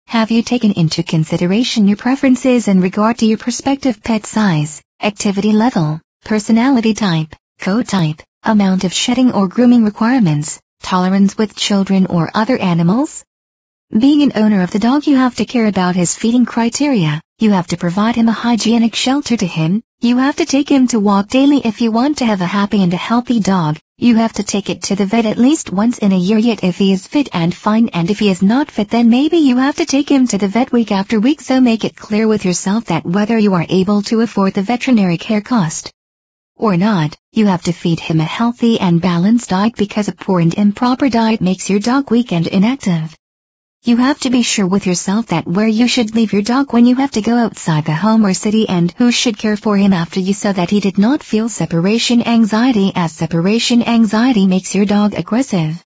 Have you taken into consideration your preferences in regard to your prospective pet size, activity level, personality type, coat type, amount of shedding or grooming requirements, tolerance with children or other animals? Being an owner of the dog, you have to care about his feeding criteria, you have to provide him a hygienic shelter to him, you have to take him to walk daily if you want to have a happy and a healthy dog, you have to take it to the vet at least once in a year yet if he is fit and fine, and if he is not fit then maybe you have to take him to the vet week after week. So make it clear with yourself that whether you are able to afford the veterinary care cost or not, you have to feed him a healthy and balanced diet, because a poor and improper diet makes your dog weak and inactive. You have to be sure with yourself that where you should leave your dog when you have to go outside the home or city, and who should care for him after you, so that he did not feel separation anxiety, as separation anxiety makes your dog aggressive.